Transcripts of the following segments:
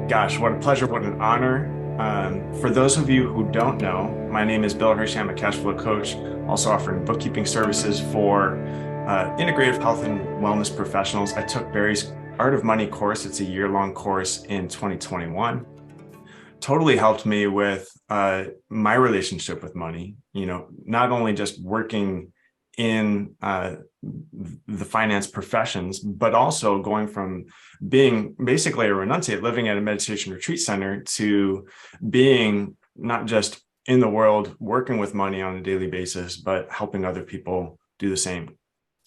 Gosh, what a pleasure, what an honor. For those of you who don't know, my name is Bill Hershey. I'm a cash flow coach, also offering bookkeeping services for integrative health and wellness professionals. I took Bari's Art of Money course. It's a year-long course in 2021. Totally helped me with my relationship with money. You know, not only just working in the finance professions, but also going from being basically a renunciate, living at a meditation retreat center, to being not just in the world working with money on a daily basis, but helping other people do the same.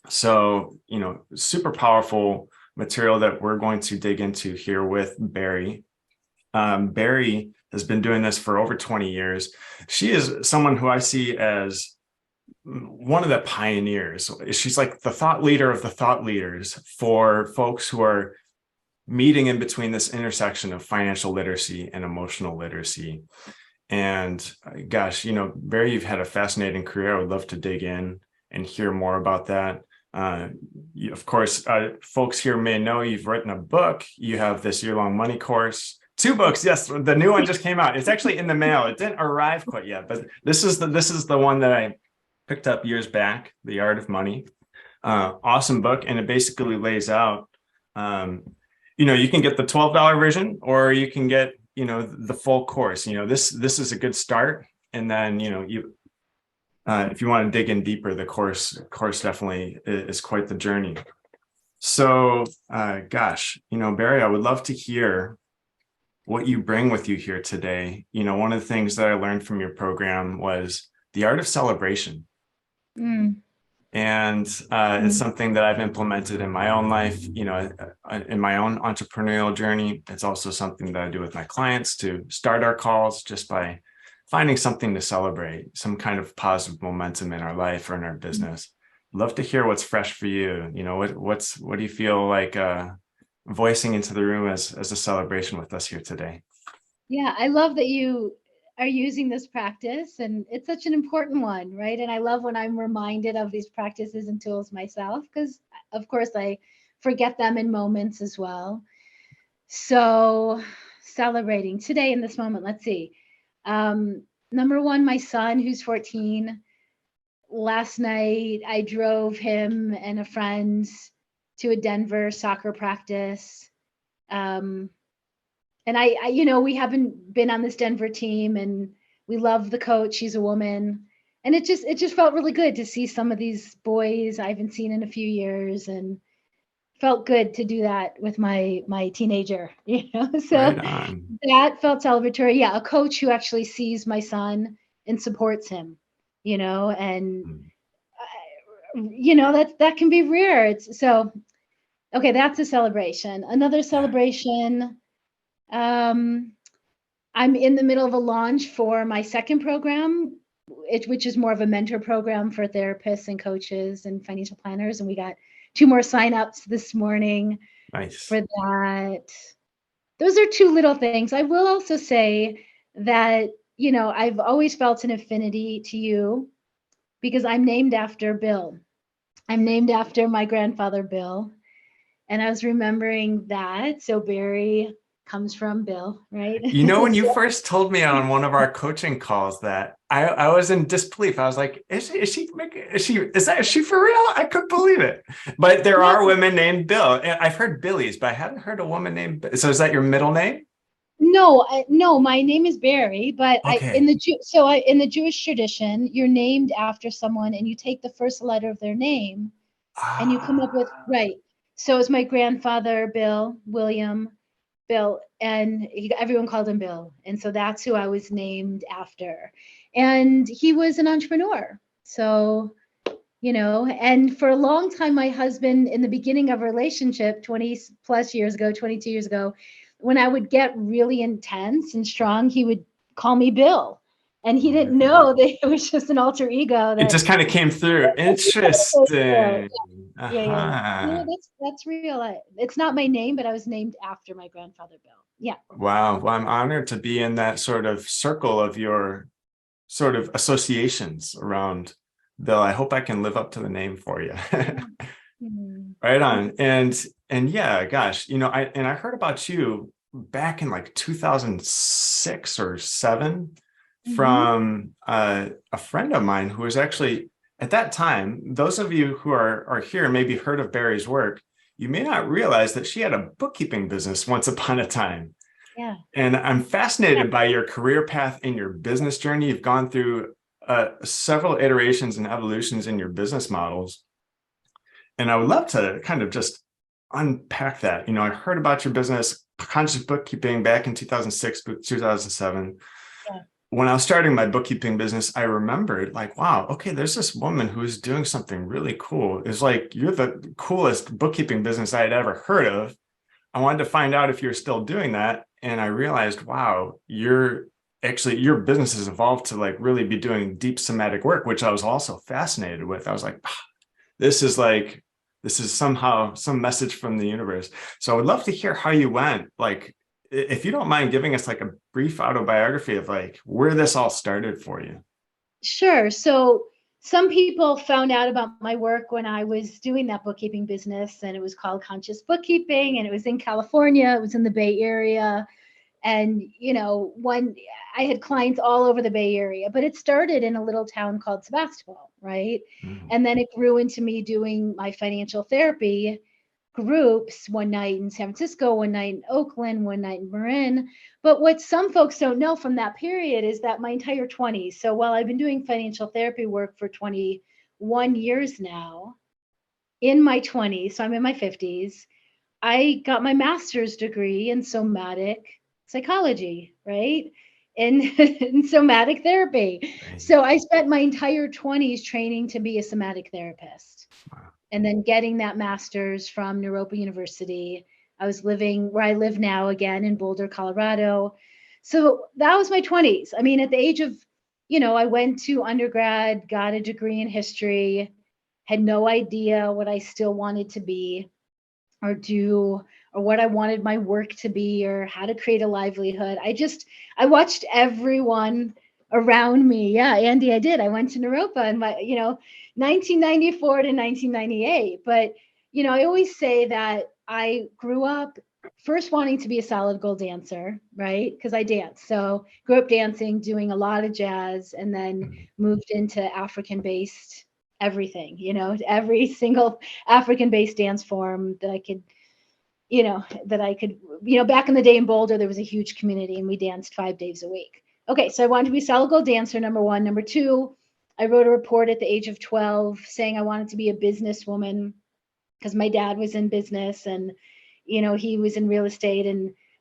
So, you know, super powerful material that we're going to dig into here with Bari. Bari has been doing this for over 20 years. She is someone who I see as one of the pioneers. She's like the thought leader of the thought leaders for folks who are meeting in between this intersection of financial literacy and emotional literacy. And gosh, you know, Bari, you've had a fascinating career. I would love to dig in and hear more about that. Of course, folks here may know you've written a book. You have this year-long money course. 2 books, yes. The new one just came out. It's actually in the mail. It didn't arrive quite yet, but this is the one that I picked up years back, The Art of Money. Awesome book, and it basically lays out, you know, you can get the $12 version, or you can get, you know, the full course. You know, this is a good start, and then, you know, if you want to dig in deeper, the course definitely is quite the journey. So, gosh, you know, Bari, I would love to hear what you bring with you here today. You know, one of the things that I learned from your program was the art of celebration. And it's something that I've implemented in my own life, you know, in my own entrepreneurial journey. It's also something that I do with my clients to start our calls, just by finding something to celebrate, some kind of positive momentum in our life or in our business. Love to hear what's fresh for you. You know, what do you feel like voicing into the room as a celebration with us here today? Yeah, I love that you are using this practice, and it's such an important one, right? And I love when I'm reminded of these practices and tools myself, because of course I forget them in moments as well. So celebrating today in this moment, let's see. Number one, my son, who's 14. Last night I drove him and a friend to a Denver soccer practice. And I, you know, we haven't been on this Denver team, and we love the coach. She's a woman, and it just felt really good to see some of these boys I haven't seen in a few years, and felt good to do that with my teenager, you know. So Right on. that felt celebratory. Yeah, a coach who actually sees my son and supports him, you know, and you know that can be rare. It's so okay. That's a celebration. Another Yeah. celebration. Um, I'm in the middle of a launch for my second program, which is more of a mentor program for therapists and coaches and financial planners. And we got 2 more signups this morning Nice. for that. Those are 2 little things. I will also say that, you know, I've always felt an affinity to you because I'm named after Bill. I'm named after my grandfather, Bill. And I was remembering that. So Bari comes from Bill, right? You know, when you So first told me on one of our coaching calls that, I was in disbelief. I was like, is she for real? I couldn't believe it. But there yeah, are women named Bill. I've heard Billy's, but I haven't heard a woman named. So is that your middle name? no, no, my name is Barry, but Okay. in the Jewish tradition, you're named after someone and you take the first letter of their name and you come up with Ah, right. So it's my grandfather, Bill, and everyone called him Bill, and so that's who I was named after. And he was an entrepreneur, so you know. And for a long time, my husband, in the beginning of a relationship, 20 plus years ago, 22 years ago, when I would get really intense and strong, he would call me Bill. And he didn't know that it was just an alter ego it that just kind of came through. yeah, Interesting. yeah. No, Uh-huh. that's real. It's not my name, but I was named after my grandfather, Bill. Yeah. Wow. Well, I'm honored to be in that sort of circle of your sort of associations around Bill. I hope I can live up to the name for you. Mhm. Right Thank on. And yeah, gosh, you know, I heard about you back in like 2006 or 7 Mm-hmm. from a friend of mine who was actually at that time. Those of you who are here maybe heard of Bari's work. You may not realize that she had a bookkeeping business once upon a time. Yeah. And I'm Yeah. fascinated by your career path in your business journey. You've gone through several iterations and evolutions in your business models. And I would love to kind of just unpack that. I heard about your business, conscious bookkeeping, back in 2006, 2007. Yeah. When I was starting my bookkeeping business, I remembered like, wow, okay, there's this woman who's doing something really cool. It's like, you're the coolest bookkeeping business I had ever heard of. I wanted to find out if you're still doing that. And I realized, wow, your business has evolved to like really be doing deep somatic work, which I was also fascinated with. I was like, this is like, this is somehow some message from the universe. So I would love to hear how you went. Like, if you don't mind giving us like a brief autobiography of like where this all started for you. Sure. So some people found out about my work when I was doing that bookkeeping business, and it was called Conscious Bookkeeping, and it was in California. It was in the Bay Area. And, when I had clients all over the Bay Area, but it started in a little town called Sebastopol, right? Mm. And then it grew into me doing my financial therapy groups, one night in San Francisco, one night in Oakland, one night in Marin. But what some folks don't know from that period is that my entire 20s, so while I've been doing financial therapy work for 21 years now, in my 20s, so I'm in my 50s, I got my master's degree in somatic psychology, right? In somatic therapy. Right. So I spent my entire 20s training to be a somatic therapist, Wow. and then getting that master's from Naropa University. I was living where I live now again in Boulder, Colorado. So that was my 20s. I mean, at the age of, I went to undergrad, got a degree in history, had no idea what I still wanted to be or do, or what I wanted my work to be, or how to create a livelihood. I watched everyone around me. Yeah, Andy, I did. I went to Naropa and 1994 to 1998. But, I always say that I grew up first wanting to be a solid gold dancer, right? Because I dance. So grew up dancing, doing a lot of jazz, and then Mm. moved into African based everything, every single African based dance form that I could, back in the day in Boulder, there was a huge community and we danced 5 days a week. Okay, so I wanted to be a solid gold dancer, number one. Number two, I wrote a report at the age of 12 saying I wanted to be a businesswoman because my dad was in business and, he was in real estate,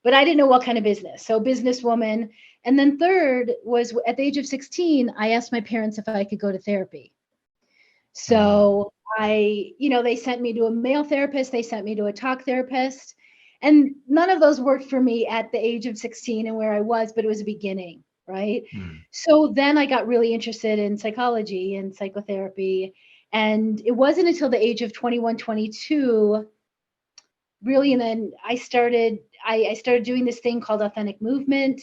but I didn't know what kind of business. So businesswoman. And then third was at the age of 16, I asked my parents if I could go to therapy. Mm. So they sent me to a male therapist, they sent me to a talk therapist, and none of those worked for me at the age of 16 and where I was, but it was a beginning, right? Mm. So then I got really interested in psychology and psychotherapy. And it wasn't until the age of 21, 22, really, and then I started doing this thing called authentic movement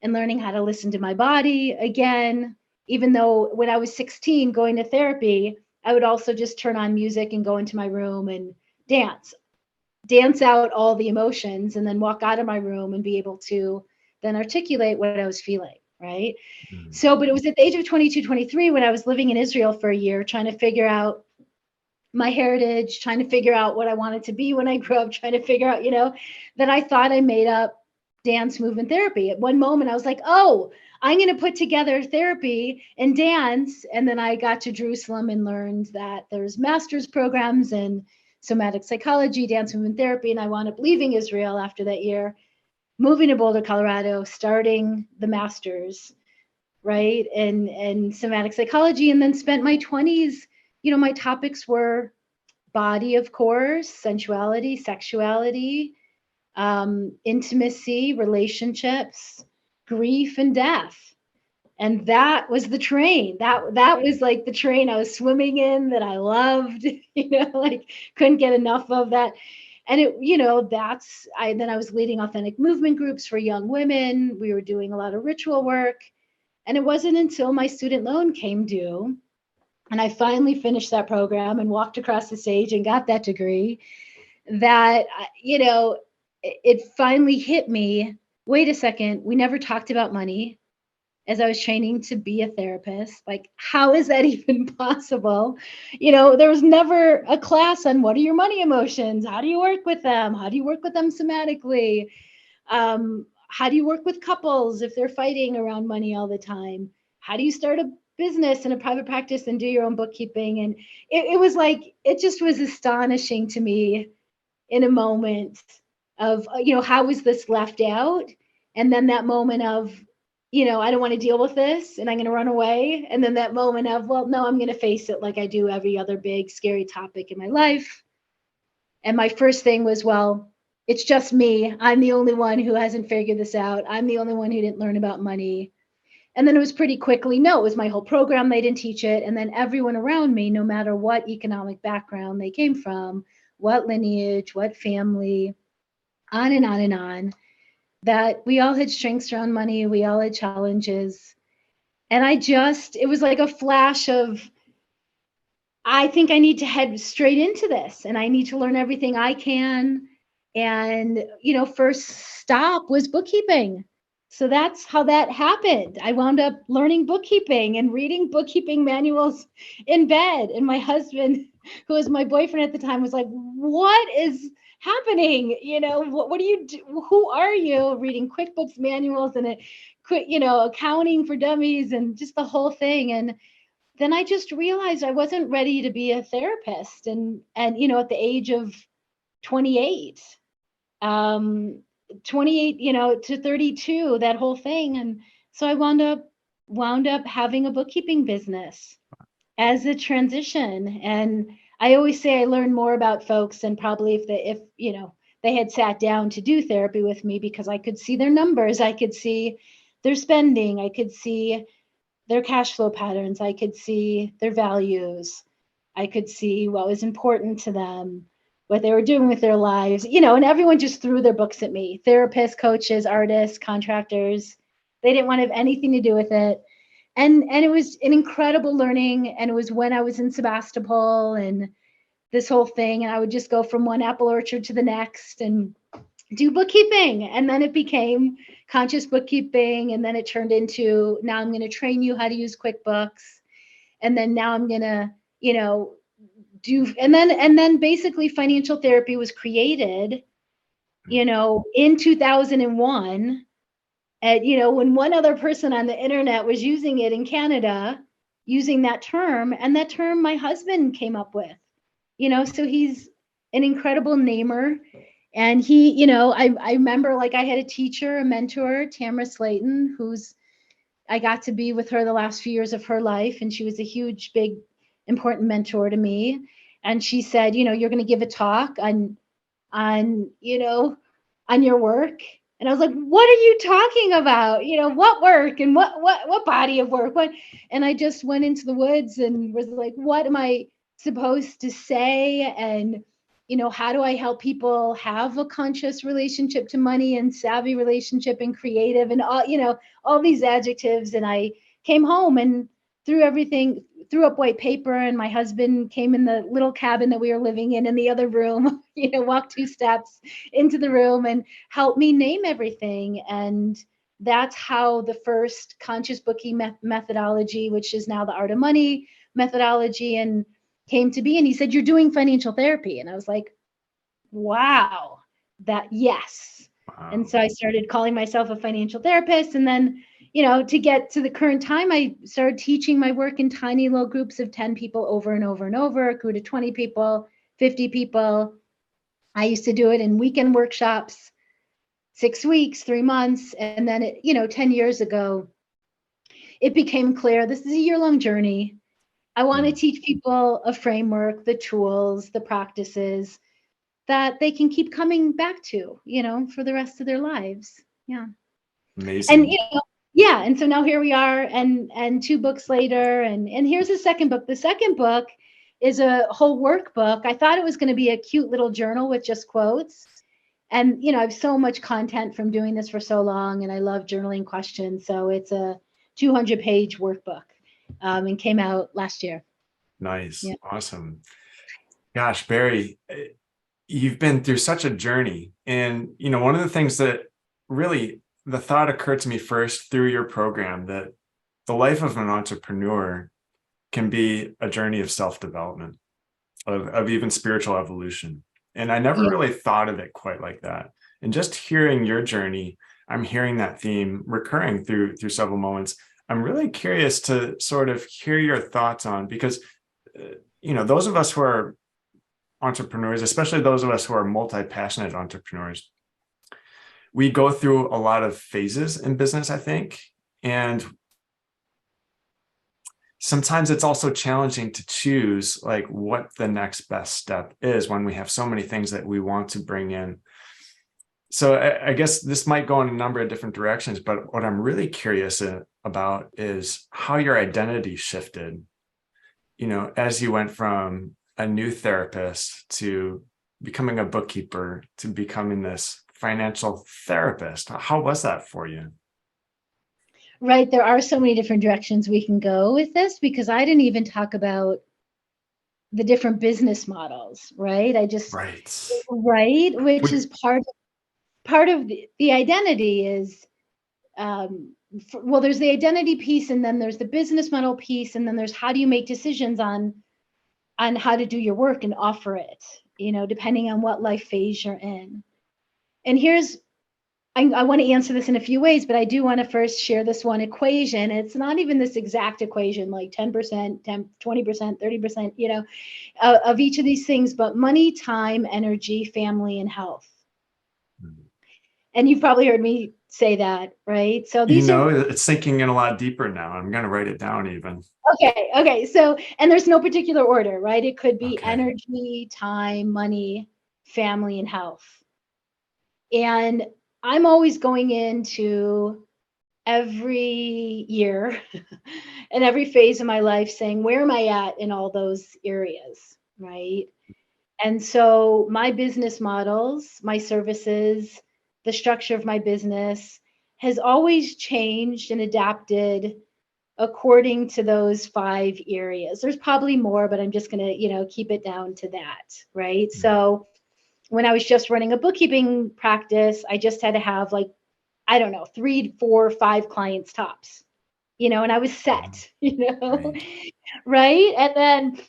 and learning how to listen to my body again. Even though when I was 16 going to therapy, I would also just turn on music and go into my room and dance out all the emotions, and then walk out of my room and be able to then articulate what I was feeling, right? Mm. So, but it was at the age of 22, 23 when I was living in Israel for a year, trying to figure out my heritage, trying to figure out what I wanted to be when I grew up, trying to figure out, that I thought I made up dance movement therapy. At one moment, I was like, oh, I'm going to put together therapy and dance. And then I got to Jerusalem and learned that there's master's programs in somatic psychology, dance movement therapy. And I wound up leaving Israel after that year, moving to Boulder, Colorado, starting the master's, right? And somatic psychology, and then spent my 20s, my topics were body, of course, sensuality, sexuality, intimacy, relationships, grief, and death. And that was the train. That was like the train I was swimming in that I loved, like couldn't get enough of that. And then I was leading authentic movement groups for young women. We were doing a lot of ritual work. And it wasn't until my student loan came due and I finally finished that program and walked across the stage and got that degree that, it finally hit me. Wait a second, we never talked about money as I was training to be a therapist. Like, how is that even possible? There was never a class on what are your money emotions? How do you work with them? How do you work with them somatically? How do you work with couples if they're fighting around money all the time? How do you start a business and a private practice and do your own bookkeeping? And it was like, it just was astonishing to me in a moment of, how was this left out? And then that moment of, I don't want to deal with this and I'm going to run away. And then that moment of, well, no, I'm going to face it like I do every other big, scary topic in my life. And my first thing was, well, it's just me. I'm the only one who hasn't figured this out. I'm the only one who didn't learn about money. And then it was pretty quickly, no, it was my whole program. They didn't teach it. And then everyone around me, no matter what economic background they came from, what lineage, what family, on and on and on, that we all had strengths around money. We all had challenges. And it was like a flash of, I think I need to head straight into this and I need to learn everything I can. And, first stop was bookkeeping. So that's how that happened. I wound up learning bookkeeping and reading bookkeeping manuals in bed. And my husband, who was my boyfriend at the time, was like, what is happening? What do you do? Who are you? Reading QuickBooks manuals and accounting for dummies and just the whole thing. And then I just realized I wasn't ready to be a therapist. And at the age of 28, 28, to 32, that whole thing. And so I wound up having a bookkeeping business as a transition. And I always say I learned more about folks than probably if they had sat down to do therapy with me, because I could see their numbers, I could see their spending, I could see their cash flow patterns, I could see their values, I could see what was important to them, what they were doing with their lives, and everyone just threw their books at me. Therapists, coaches, artists, contractors. They didn't want to have anything to do with it. And it was an incredible learning. And it was when I was in Sebastopol and this whole thing. And I would just go from one apple orchard to the next and do bookkeeping. And then it became conscious bookkeeping. And then it turned into, now I'm going to train you how to use QuickBooks. And then now I'm going to, and then basically financial therapy was created, in 2001. When one other person on the internet was using it in Canada, using that term, and that term my husband came up with, so he's an incredible namer. And he, I remember, like, I had a teacher, a mentor, Tamara Slayton, I got to be with her the last few years of her life. And she was a huge, big, important mentor to me. And she said, you're going to give a talk on your work. And I was like, what are you talking about? What work and what body of work? And I just went into the woods and was like, what am I supposed to say? And, how do I help people have a conscious relationship to money and savvy relationship and creative and all these adjectives. And I came home and threw up white paper, and my husband came in the little cabin that we were living in the other room, walked 2 steps into the room and helped me name everything. And that's how the first conscious booking methodology, which is now the Art of Money methodology, and came to be. And he said, you're doing financial therapy. And I was like, wow, yes. Wow. And so I started calling myself a financial therapist. And then, to get to the current time, I started teaching my work in tiny little groups of 10 people over and over and over. It grew to 20 people, 50 people. I used to do it in weekend workshops, 6 weeks, 3 months. And then, 10 years ago, it became clear this is a year-long journey. I want to teach people a framework, the tools, the practices that they can keep coming back to, for the rest of their lives. Yeah. Amazing. And, yeah. And so now here we are, and 2 books later, and here's the second book. The second book is a whole workbook. I thought it was going to be a cute little journal with just quotes. And, I have so much content from doing this for so long, and I love journaling questions. So it's a 200-page workbook, and came out last year. Nice. Yeah. Awesome. Gosh, Bari, you've been through such a journey. And, one of the things that really the thought occurred to me first through your program, that the life of an entrepreneur can be a journey of self-development, of even spiritual evolution. And I never Yeah. really thought of it quite like that. And just hearing your journey, I'm hearing that theme recurring through several moments. I'm really curious to sort of hear your thoughts on, because, those of us who are entrepreneurs, especially those of us who are multi-passionate entrepreneurs, we go through a lot of phases in business, I think. And sometimes it's also challenging to choose like what the next best step is when we have so many things that we want to bring in. So I guess this might go in a number of different directions, but what I'm really curious about is how your identity shifted, as you went from a new therapist to becoming a bookkeeper to becoming this financial therapist. How was that for you? Right. There are so many different directions we can go with this, because I didn't even talk about the different business models, right? Right. Right, which Would, is part of the identity is, well, there's the identity piece, and then there's the business model piece, and then there's how do you make decisions on how to do your work and offer it, depending on what life phase you're in. And I want to answer this in a few ways, but I do want to first share this one equation. It's not even this exact equation, like 10%, 10, 20%, 30%, of each of these things, but money, time, energy, family, and health. And you've probably heard me say that, right? So these are it's sinking in a lot deeper now. I'm going to write it down even. okay. So, and there's no particular order, right? It could be Okay. energy, time, money, family, and health. And I'm always going into every year and every phase of my life saying, where am I at in all those areas, right? And so my business models, my services, the structure of my business has always changed and adapted according to those 5 areas. There's probably more, but I'm just going to, keep it down to that, right? So when I was just running a bookkeeping practice, I just had to have, like, I don't know, 3, 4, 5 clients tops, and I was set, Right. right? And then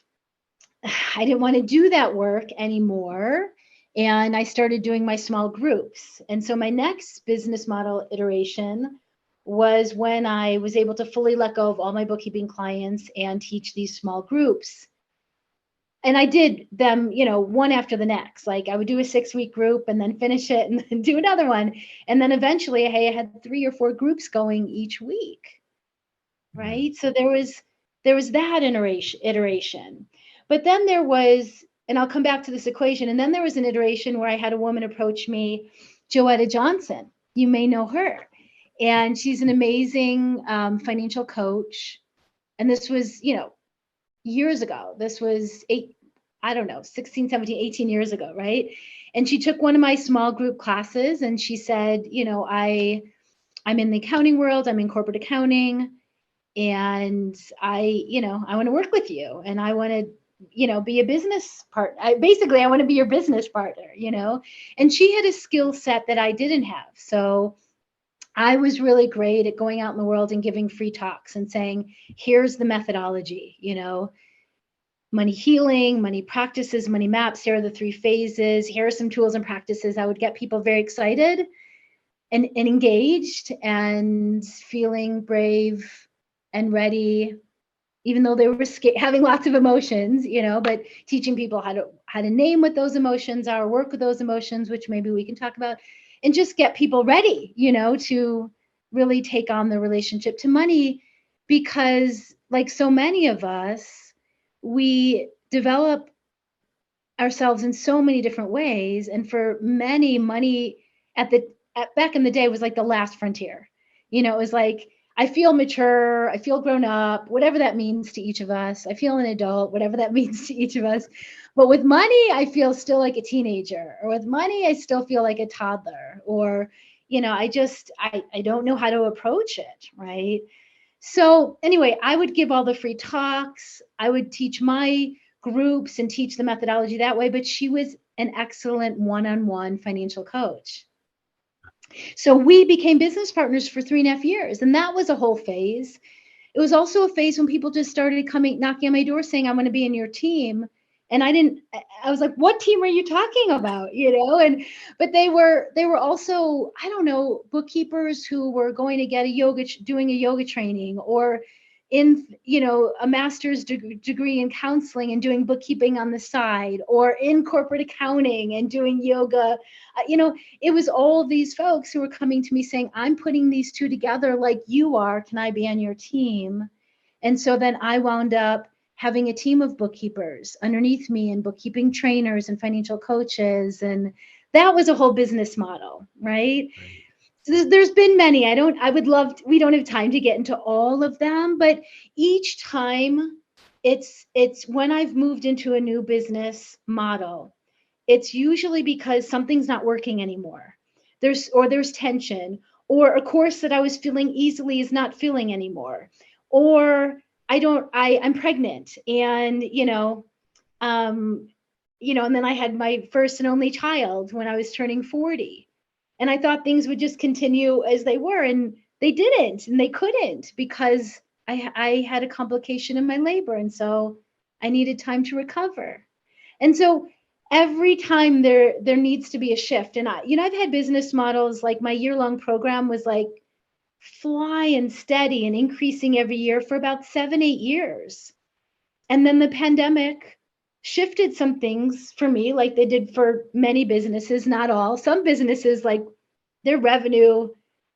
I didn't want to do that work anymore. And I started doing my small groups. And so my next business model iteration was when I was able to fully let go of all my bookkeeping clients and teach these small groups. And I did them, one after the next. Like I would do a 6-week group and then finish it and then do another one. And then eventually, hey, I had 3 or 4 groups going each week. Right. So there was that iteration. But then there was, and I'll come back to this equation, and then there was an iteration where I had a woman approach me, Joetta Johnson. You may know her. And she's an amazing financial coach. And this was, years ago. This was 16, 17, 18 years ago, right? And she took one of my small group classes and she said, I'm in the accounting world, I'm in corporate accounting, and I want to work with you, and I want to, be a business partner. I want to be your business partner, and she had a skill set that I didn't have. So I was really great at going out in the world and giving free talks and saying, here's the methodology, money healing, money practices, money maps. Here are the 3 phases. Here are some tools and practices. I would get people very excited and engaged and feeling brave and ready, even though they were having lots of emotions, but teaching people how to name what those emotions are, work with those emotions, which maybe we can talk about, and just get people ready, to really take on the relationship to money. Because like so many of us, we develop ourselves in so many different ways. And for many, money back in the day was like the last frontier. It was like, I feel mature, I feel grown up, whatever that means to each of us. I feel an adult, whatever that means to each of us. But with money, I feel still like a teenager, or with money, I still feel like a toddler, or, I don't know how to approach it, right? So anyway, I would give all the free talks. I would teach my groups and teach the methodology that way. But she was an excellent one-on-one financial coach. So we became business partners for 3.5 years. And that was a whole phase. It was also a phase when people just started knocking on my door saying, I want to be in your team. And I was like, what team are you talking about? But they were also, I don't know, bookkeepers who were going to get doing a yoga training, or in, a master's degree in counseling and doing bookkeeping on the side, or in corporate accounting and doing yoga. It was all of these folks who were coming to me saying, I'm putting these two together like you are. Can I be on your team? And so then I wound up having a team of bookkeepers underneath me, and bookkeeping trainers and financial coaches. And that was a whole business model, right? So there's been many. We don't have time to get into all of them, but each time it's when I've moved into a new business model, it's usually because something's not working anymore. There's tension, or a course that I was filling easily is not filling anymore, or I'm pregnant, and and then I had my first and only child when I was turning 40. And I thought things would just continue as they were, and they didn't, and they couldn't, because I had a complication in my labor. And so I needed time to recover. And so every time there needs to be a shift. And I've had business models, like my year-long program was like flying steady and increasing every year for about 7-8 years. And then the pandemic shifted some things for me, like they did for many businesses, not all. Some businesses, like, their revenue,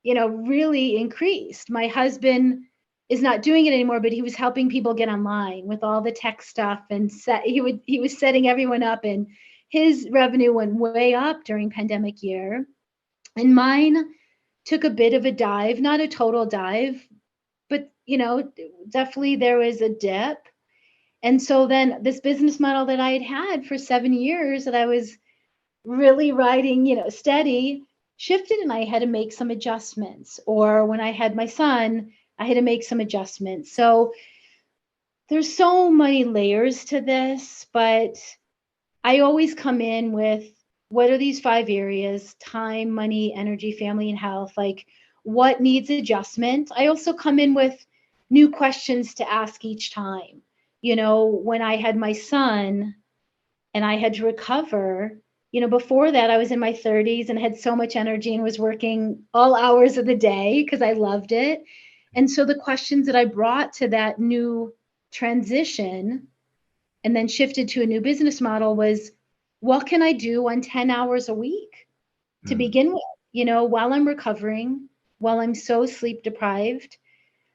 really increased. My husband is not doing it anymore, but he was helping people get online with all the tech stuff, and he was setting everyone up, and his revenue went way up during pandemic year. And mine took a bit of a dive, not a total dive, but definitely there was a dip. And so then this business model that I had for 7 years, that I was really riding, steady, shifted, and I had to make some adjustments. Or when I had my son, I had to make some adjustments. So there's so many layers to this, but I always come in with, what are these 5 areas? Time, money, energy, family, and health. Like, what needs adjustment? I also come in with new questions to ask each time. When I had my son and I had to recover, before that I was in my 30s and had so much energy and was working all hours of the day because I loved it. And so the questions that I brought to that new transition and then shifted to a new business model was, what can I do on 10 hours a week to begin with, while I'm recovering, while I'm so sleep deprived,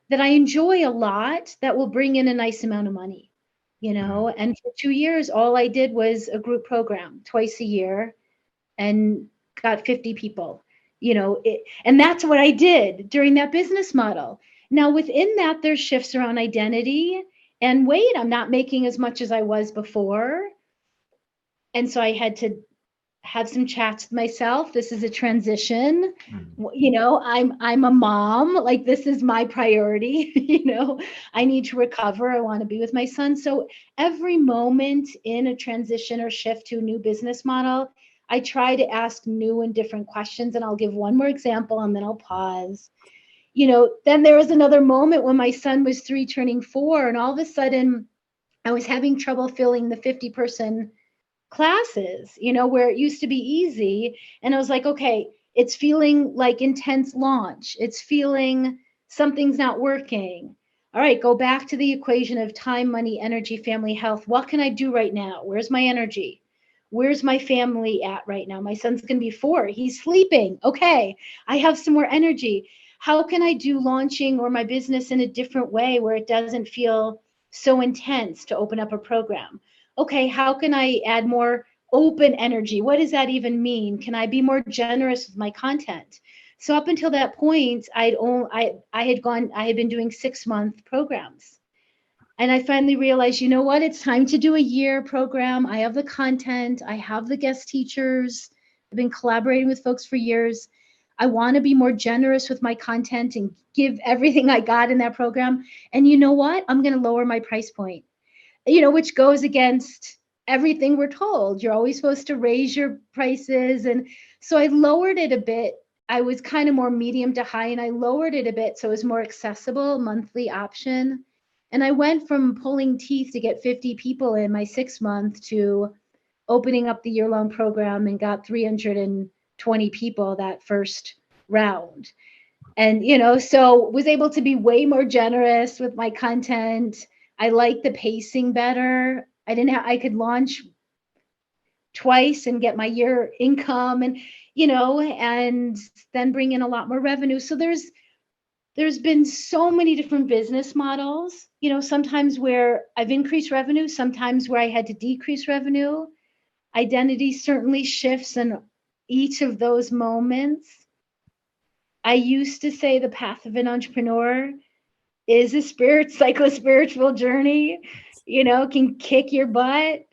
that I enjoy a lot, that will bring in a nice amount of money, And for 2 years, all I did was a group program twice a year and got 50 people, and that's what I did during that business model. Now, within that, there's shifts around identity and weight. I'm not making as much as I was before. And so I had to have some chats with myself. This is a transition. I'm a mom. Like, this is my priority. I need to recover. I want to be with my son. So every moment in a transition or shift to a new business model, I try to ask new and different questions. And I'll give one more example and then I'll pause. Then there was another moment when my son was 3 turning 4, and all of a sudden I was having trouble filling the 50-person classes, where it used to be easy. And I was like, okay, it's feeling like intense launch. It's feeling something's not working. All right, go back to the equation of time, money, energy, family, health. What can I do right now? Where's my energy? Where's my family at right now? My son's going to be 4. He's sleeping. Okay, I have some more energy. How can I do launching or my business in a different way where it doesn't feel so intense to open up a program? Okay, how can I add more open energy? What does that even mean? Can I be more generous with my content? So up until that point, I had been doing 6-month programs. And I finally realized, what? It's time to do a year program. I have the content. I have the guest teachers. I've been collaborating with folks for years. I want to be more generous with my content and give everything I got in that program. And you know what? I'm going to lower my price point. Which goes against everything we're told. You're always supposed to raise your prices. And so I lowered it a bit. I was kind of more medium to high, and I lowered it a bit so it was more accessible, monthly option. And I went from pulling teeth to get 50 people in my 6 month to opening up the year-long program and got 320 people that first round. And, so was able to be way more generous with my content. I like the pacing better. I could launch twice and get my year income and, and then bring in a lot more revenue. So there's been so many different business models, sometimes where I've increased revenue, sometimes where I had to decrease revenue. Identity certainly shifts in each of those moments. I used to say the path of an entrepreneur is a psycho-spiritual journey, can kick your butt,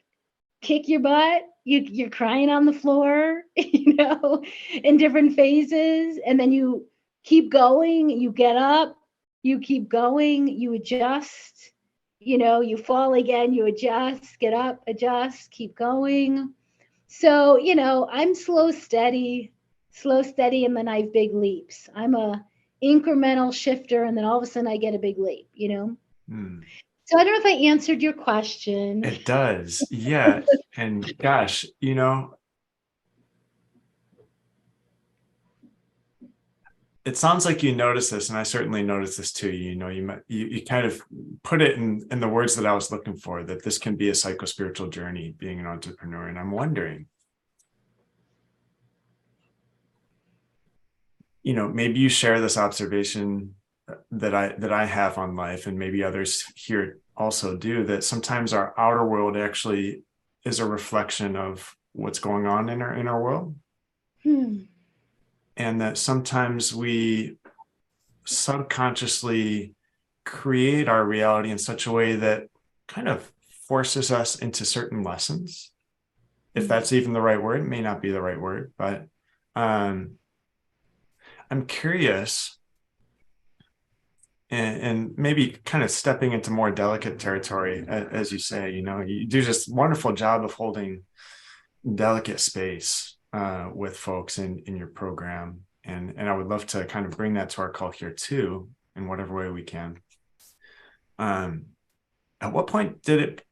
you're crying on the floor, in different phases. And then you keep going, you get up, you keep going, you adjust, you fall again, you adjust, get up, adjust, keep going. So, I'm slow, steady, and then I have big leaps. I'm a incremental shifter, and then all of a sudden I get a big leap, So I don't know if I answered your question. It does. Yeah. And gosh, it sounds like you noticed this, and I certainly noticed this too. You kind of put it in the words that I was looking for, that this can be a psycho-spiritual journey, being an entrepreneur. And I'm wondering, maybe you share this observation that I have on life, and maybe others here also do, that sometimes our outer world actually is a reflection of what's going on in our inner world. And that sometimes we subconsciously create our reality in such a way that kind of forces us into certain lessons. If that's even the right word, it may not be the right word, but I'm curious, and maybe kind of stepping into more delicate territory, as you say, you do this wonderful job of holding delicate space with folks in your program. And I would love to kind of bring that to our call here too, in whatever way we can. At what point did it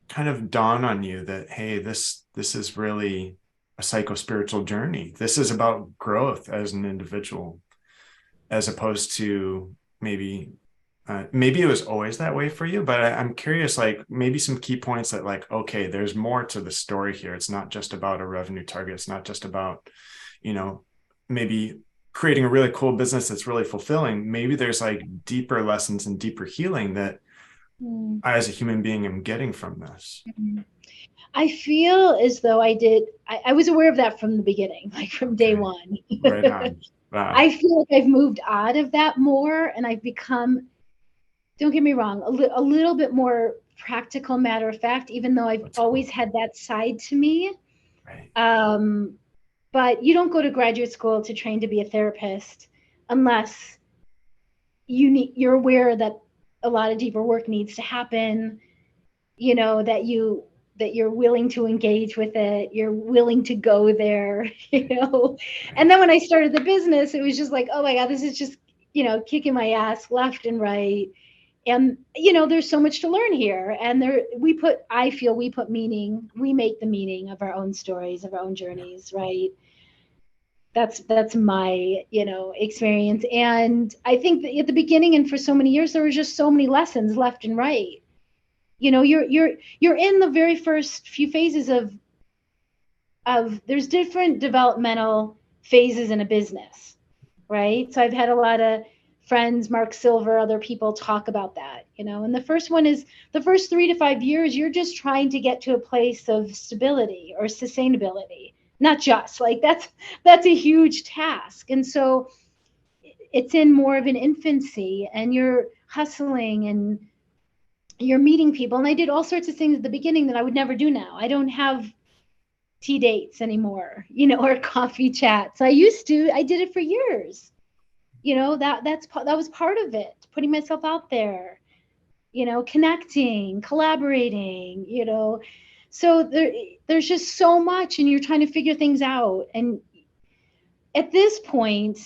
kind of dawn on you that, hey, this is really a psycho-spiritual journey? This is about growth as an individual, as opposed to maybe it was always that way for you, but I'm curious, like maybe some key points that, like, okay, there's more to the story here. It's not just about a revenue target. It's not just about, maybe creating a really cool business that's really fulfilling. Maybe there's like deeper lessons and deeper healing that I, as a human being, am getting from this. I feel as though I was aware of that from the beginning, like from day one. Right on. Wow. I feel like I've moved out of that more, and I've become, don't get me wrong, a little bit more practical, matter of fact, even though I've always had that side to me. Right. But you don't go to graduate school to train to be a therapist unless you're aware that a lot of deeper work needs to happen, that you're willing to engage with it, you're willing to go there, And then when I started the business, it was just like, oh my God, this is just, kicking my ass left and right. And, there's so much to learn here. And I feel we put meaning, we make the meaning of our own stories, of our own journeys, right? That's my, experience. And I think that at the beginning and for so many years, there were just so many lessons left and right. You're in the very first few phases of there's different developmental phases in a business, right? So I've had a lot of friends, Mark Silver, other people talk about that, and the first one is the first 3 to 5 years, you're just trying to get to a place of stability or sustainability, not just like that's a huge task. And so it's in more of an infancy, and you're hustling and you're meeting people. And I did all sorts of things at the beginning that I would never do now. I don't have tea dates anymore, or coffee chats. I did it for years. That was part of it, putting myself out there, connecting, collaborating, So there's just so much, and you're trying to figure things out. And at this point,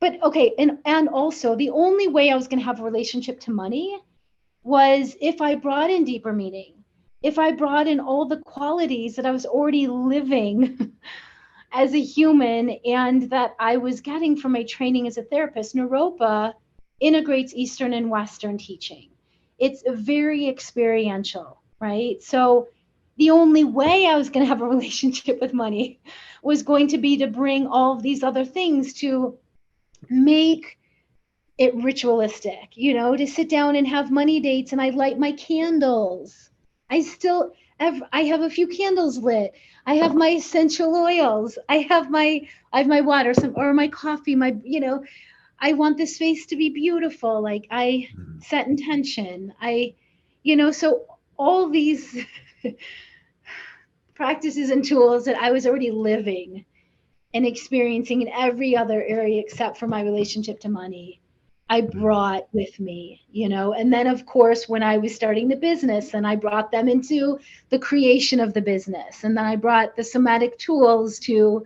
but okay, and also the only way I was going to have a relationship to money was if I brought in deeper meaning, if I brought in all the qualities that I was already living as a human and that I was getting from my training as a therapist. Naropa integrates Eastern and Western teaching. It's very experiential, right? So the only way I was going to have a relationship with money was going to be to bring all of these other things to make it ritualistic, to sit down and have money dates, and I light my candles. I have a few candles lit. I have my essential oils. I have my water, or my coffee, I want the space to be beautiful. Like I set intention. So all these practices and tools that I was already living and experiencing in every other area except for my relationship to money, I brought with me, and then of course, when I was starting the business, then I brought them into the creation of the business. And then I brought the somatic tools to,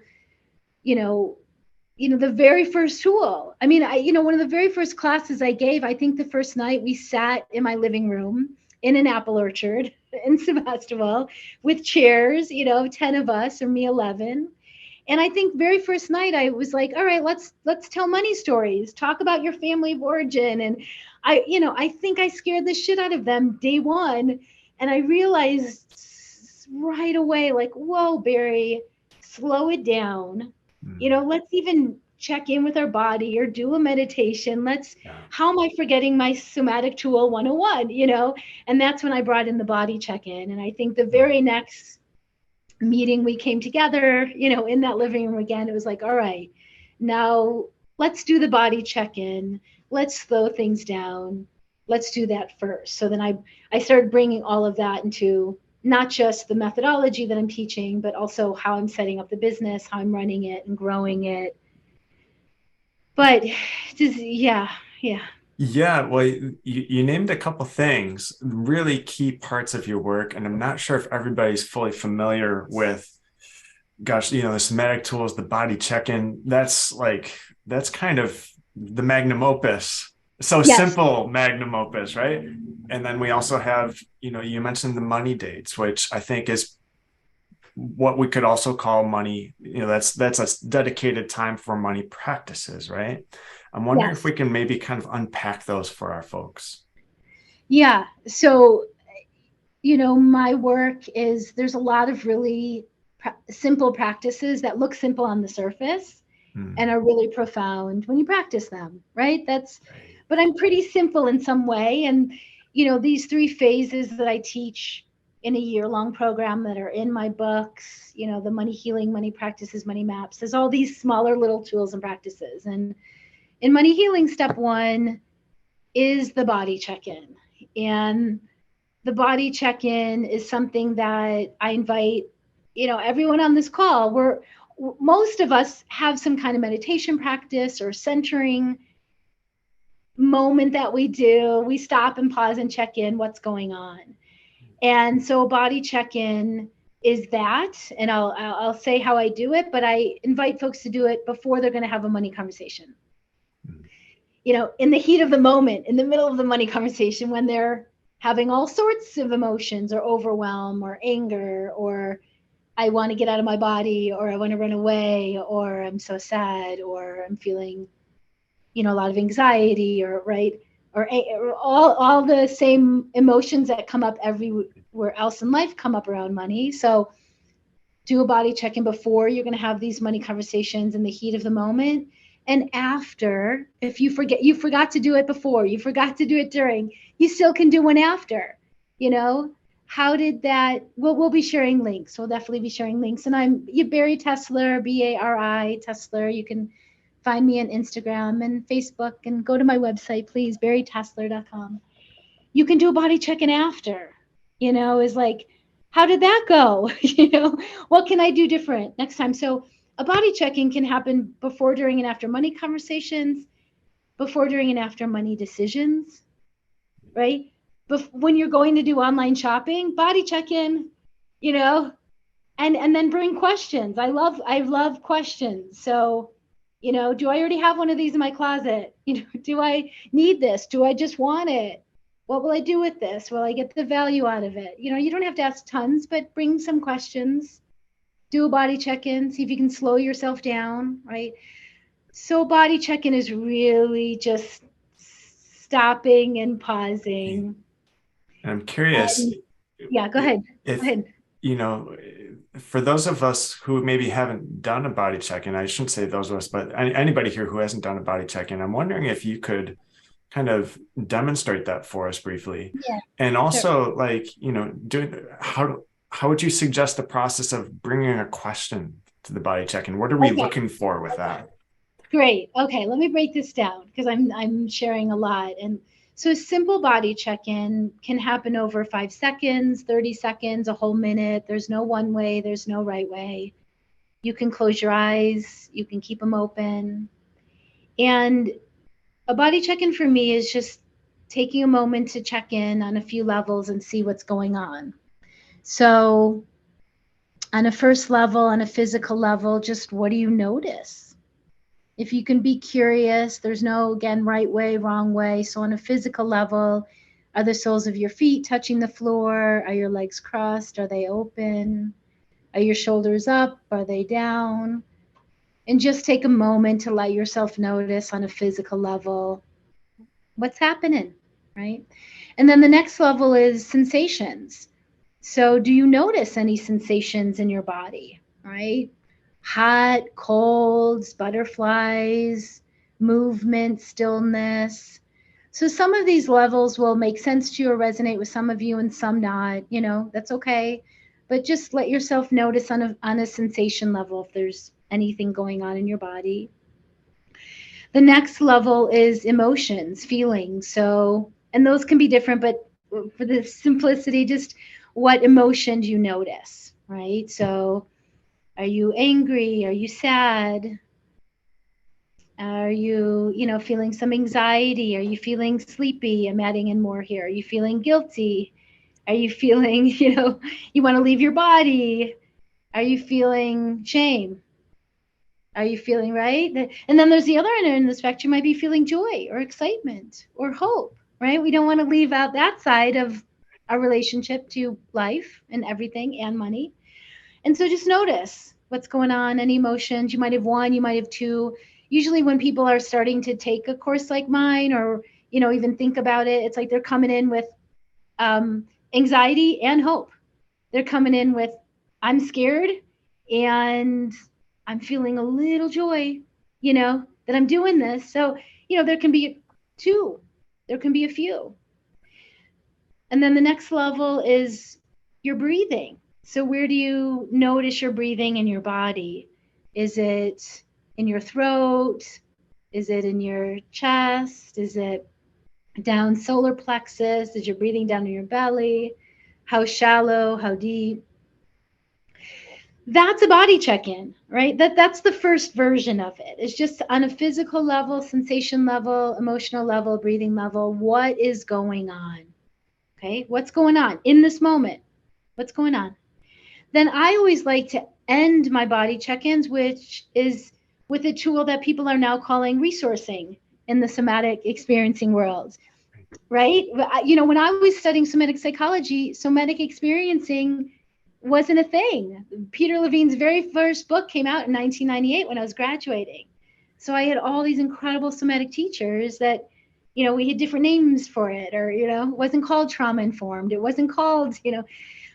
the very first tool. I mean, one of the very first classes I gave, I think the first night we sat in my living room in an apple orchard in Sebastopol with chairs, 10 of us, or me 11. And I think very first night I was like, all right, let's tell money stories, talk about your family of origin. And I think I scared the shit out of them day one. And I realized right away, like, whoa, Bari, slow it down. Let's even check in with our body or do a meditation. How am I forgetting my somatic tool 101, And that's when I brought in the body check-in. And I think the very next meeting we came together, in that living room again, it was like, all right, now let's do the body check-in. Let's slow things down. Let's do that first. So then I started bringing all of that into not just the methodology that I'm teaching, but also how I'm setting up the business, how I'm running it and growing it. But just, yeah. Yeah, well, you named a couple things, really key parts of your work, and I'm not sure if everybody's fully familiar with, gosh, the somatic tools, the body check-in. That's kind of the magnum opus. So Yes. simple magnum opus, right? And then we also have, you mentioned the money dates, which I think is what we could also call money. That's a dedicated time for money practices, right? I'm wondering if we can maybe kind of unpack those for our folks. Yeah. So, my work is, there's a lot of really simple practices that look simple on the surface and are really profound when you practice them, right? But I'm pretty simple in some way. And, these 3 phases that I teach in a year-long program that are in my books, the money healing, money practices, money maps, there's all these smaller little tools and practices. And in money healing, step 1 is the body check-in. And the body check-in is something that I invite, everyone on this call. Most of us have some kind of meditation practice or centering moment that we do. We stop and pause and check in what's going on. And so a body check-in is that, and I'll say how I do it, but I invite folks to do it before they're going to have a money conversation. In the heat of the moment, in the middle of the money conversation, when they're having all sorts of emotions or overwhelm or anger, or I want to get out of my body, or I want to run away, or I'm so sad, or I'm feeling, a lot of anxiety, or all the same emotions that come up everywhere else in life come up around money. So do a body check-in before you're going to have these money conversations in the heat of the moment. And after, if you forgot to do it before, you forgot to do it during, you still can do one after. How did that? We'll be sharing links. We'll definitely be sharing links. And I'm Bari Tessler, Bari Tessler. You can find me on Instagram and Facebook, and go to my website, please, baritessler.com. You can do a body check-in after. Is like, how did that go? What can I do different next time? So a body check-in can happen before, during, and after money conversations, before, during, and after money decisions, right? When you're going to do online shopping, body check-in. you know, and then bring questions. I love questions. So, do I already have one of these in my closet? Do I need this? Do I just want it? What will I do with this? Will I get the value out of it? You don't have to ask tons, but bring some questions. Do a body check-in, see if you can slow yourself down, right? So body check-in is really just stopping and pausing. And I'm curious Yeah, go ahead. Go if, ahead. you know, for those of us who maybe haven't done a body check-in, I shouldn't say those of us, but anybody here who hasn't done a body check-in, I'm wondering if you could kind of demonstrate that for us briefly. Yeah, And sure. also, like, how would you suggest the process of bringing a question to the body check-in? What are we Okay. looking for with that? Great. Okay, let me break this down because I'm sharing a lot. And so a simple body check-in can happen over 5 seconds, 30 seconds, a whole minute. There's no one way, there's no right way. You can close your eyes, you can keep them open. And a body check-in for me is just taking a moment to check in on a few levels and see what's going on. So on a first level, on a physical level, just what do you notice? If you can be curious, there's no, again, right way, wrong way. So on a physical level, are the soles of your feet touching the floor? Are your legs crossed? Are they open? Are your shoulders up? Are they down? And just take a moment to let yourself notice on a physical level what's happening, right? And then the next level is sensations. So do you notice any sensations in your body, right? Hot, cold, butterflies, movement, stillness. So some of these levels will make sense to you or resonate with some of you and some not, that's okay. But just let yourself notice on a sensation level if there's anything going on in your body. The next level is emotions, feelings. So, and those can be different, but for the simplicity, just what emotion do you notice, right? So, are you angry? Are you sad? Are you, feeling some anxiety? Are you feeling sleepy? I'm adding in more here. Are you feeling guilty? Are you feeling, you want to leave your body? Are you feeling shame? Are you feeling right? And then there's the other end of the spectrum, might be feeling joy or excitement or hope, right? We don't want to leave out that side of our relationship to life and everything and money. And so just notice what's going on, any emotions. You might have one, you might have two. Usually when people are starting to take a course like mine or, even think about it, it's like they're coming in with anxiety and hope. They're coming in with, I'm scared and I'm feeling a little joy, that I'm doing this. So, there can be two, there can be a few. And then the next level is your breathing. So, where do you notice your breathing in your body? Is it in your throat? Is it in your chest? Is it down solar plexus? Is your breathing down in your belly? How shallow? How deep? That's a body check-in, right? That's the first version of it. It's just on a physical level, sensation level, emotional level, breathing level. What is going on? Okay, what's going on in this moment? What's going on? Then I always like to end my body check-ins, which is with a tool that people are now calling resourcing in the somatic experiencing world, right? When I was studying somatic psychology, somatic experiencing wasn't a thing. Peter Levine's very first book came out in 1998 when I was graduating. So I had all these incredible somatic teachers that, we had different names for it, or, it wasn't called trauma informed. It wasn't called,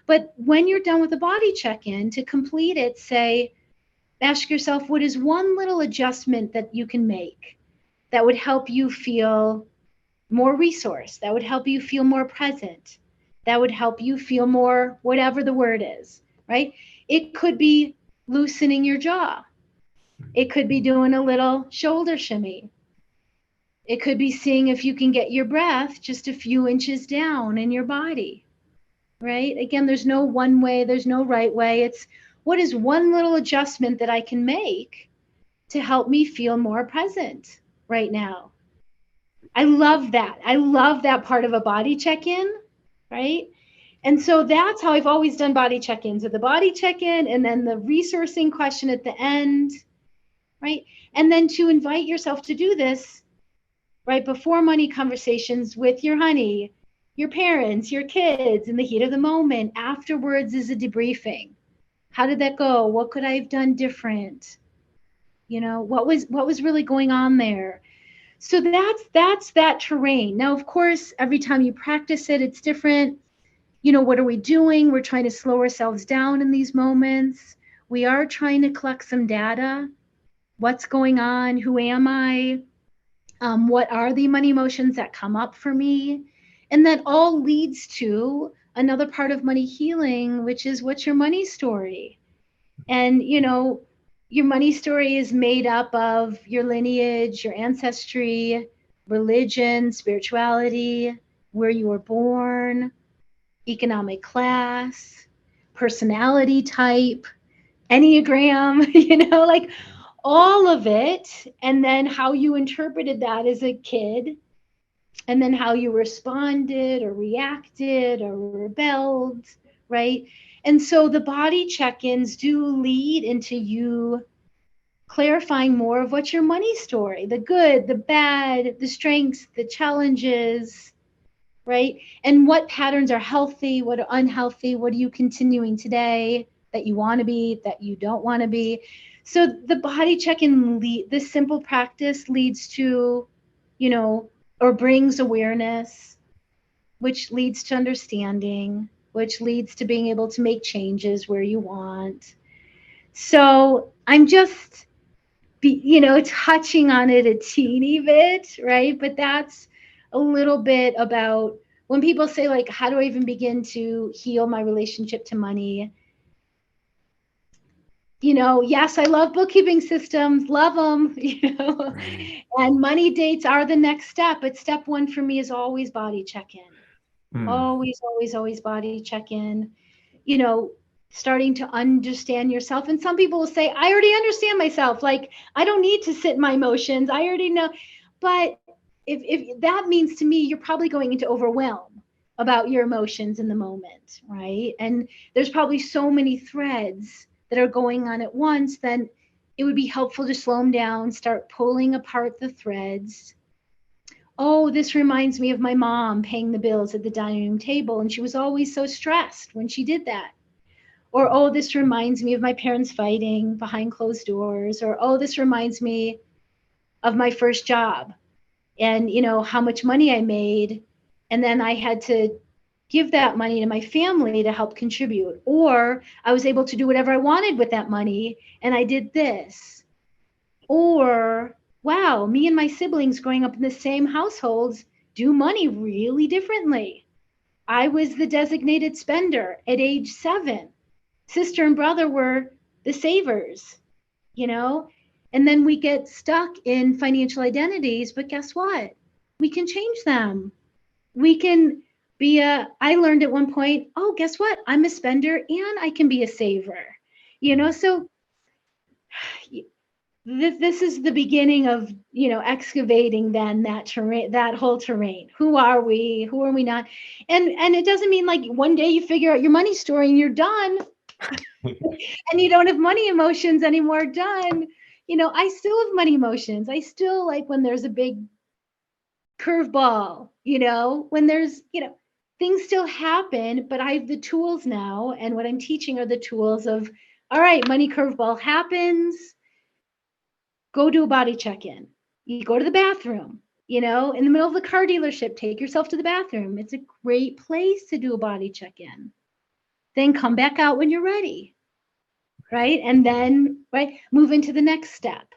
but when you're done with the body check-in, to complete it, ask yourself, what is one little adjustment that you can make that would help you feel more resource, that would help you feel more present, that would help you feel more, whatever the word is, right? It could be loosening your jaw. It could be doing a little shoulder shimmy. It could be seeing if you can get your breath just a few inches down in your body, right? Again, there's no one way, there's no right way. It's what is one little adjustment that I can make to help me feel more present right now? I love that. I love that part of a body check-in, right? And so that's how I've always done body check-ins, with the body check-in and then the resourcing question at the end, right? And then to invite yourself to do this right before money conversations with your honey, your parents, your kids, in the heat of the moment. Afterwards is a debriefing. How did that go? What could I have done different? You know, what was really going on there? So that's that terrain. Now, of course, every time you practice it, it's different. You know, what are we doing? We're trying to slow ourselves down in these moments. We are trying to collect some data. What's going on? Who am I? What are the money emotions that come up for me? And that all leads to another part of money healing, which is, what's your money story? And, you know, your money story is made up of your lineage, your ancestry, religion, spirituality, where you were born, economic class, personality type, Enneagram, you know, like all of it. And then how you interpreted that as a kid, and then how you responded or reacted or rebelled, right? And so the body check ins do lead into you clarifying more of what's your money story, the good, the bad, the strengths, the challenges, right? And what patterns are healthy, what are unhealthy, what are you continuing today that you want to be, that you don't want to be. So the body check-in, this simple practice leads to, you know, or brings awareness, which leads to understanding, which leads to being able to make changes where you want. So I'm just, you know, touching on it a teeny bit, right? But that's a little bit about when people say, like, how do I even begin to heal my relationship to money? You know, yes, I love bookkeeping systems, love them, you know, Right. and money dates are the next step. But step one for me is always body check in. Mm. Always, always, always body check in. You know, starting to understand yourself. And some people will say, I already understand myself. Like, I don't need to sit in my emotions. I already know. But if that means to me, you're probably going into overwhelm about your emotions in the moment, right? And there's probably so many threads that are going on at once, then it would be helpful to slow them down, start pulling apart the threads. Oh, this reminds me of my mom paying the bills at the dining room table, and she was always so stressed when she did that. Or, oh, this reminds me of my parents fighting behind closed doors. Or, oh, this reminds me of my first job and, you know, how much money I made. And then I had to give that money to my family to help contribute. Or I was able to do whatever I wanted with that money, and I did this. Or, wow, me and my siblings growing up in the same households do money really differently. I was the designated spender at age 7. Sister and brother were the savers, you know? And then we get stuck in financial identities, but guess what? We can change them. We can I learned at one point, oh, guess what? I'm a spender and I can be a saver, you know? So this is the beginning of, you know, excavating then that terrain, that whole terrain. Who are we? Who are we not? And it doesn't mean like one day you figure out your money story and you're done and you don't have money emotions anymore. Done. You know, I still have money emotions. I still like when there's a big curveball, you know, when there's, you know, things still happen, but I have the tools now. And what I'm teaching are the tools of, all right, money curveball happens, go do a body check-in. You go to the bathroom, you know, in the middle of the car dealership, take yourself to the bathroom. It's a great place to do a body check-in. Then come back out when you're ready, right? And then, right, move into the next step.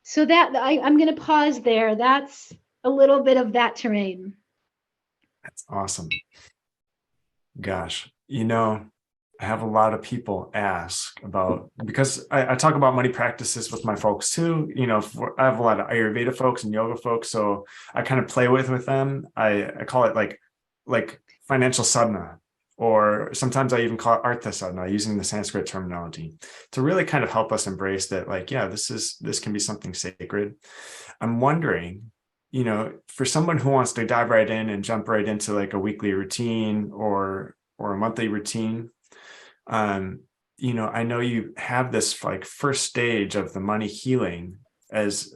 So that I'm going to pause there. That's a little bit of that terrain. That's awesome. Gosh, you know, I have a lot of people ask about, because I talk about money practices with my folks too. You know, I have a lot of Ayurveda folks and yoga folks, so I kind of play with them. I call it like financial sadhana, or sometimes I even call it artha sadhana, using the Sanskrit terminology to really kind of help us embrace that. Like, yeah, this can be something sacred. I'm wondering, you know, for someone who wants to dive right in and jump right into like a weekly routine or or a monthly routine. I know you have this like first stage of the money healing as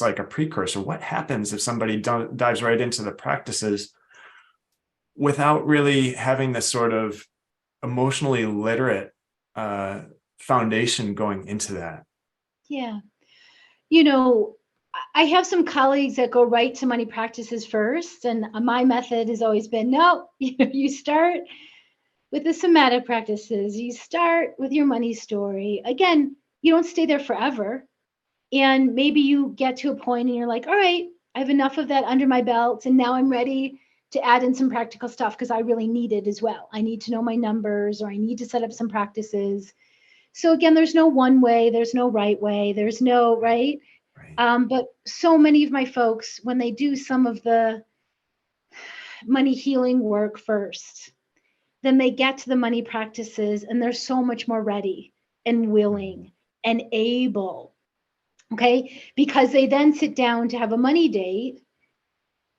like a precursor. What happens if somebody dives right into the practices without really having this sort of emotionally literate foundation going into that? Yeah. I have some colleagues that go right to money practices first. And my method has always been, no, you start with the somatic practices. You start with your money story. Again, you don't stay there forever. And maybe you get to a point and you're like, all right, I have enough of that under my belt. And now I'm ready to add in some practical stuff because I really need it as well. I need to know my numbers, or I need to set up some practices. So again, there's no one way, there's no right way, there's no right. But so many of my folks, when they do some of the money healing work first, then they get to the money practices and they're so much more ready and willing and able. Okay. Because they then sit down to have a money date.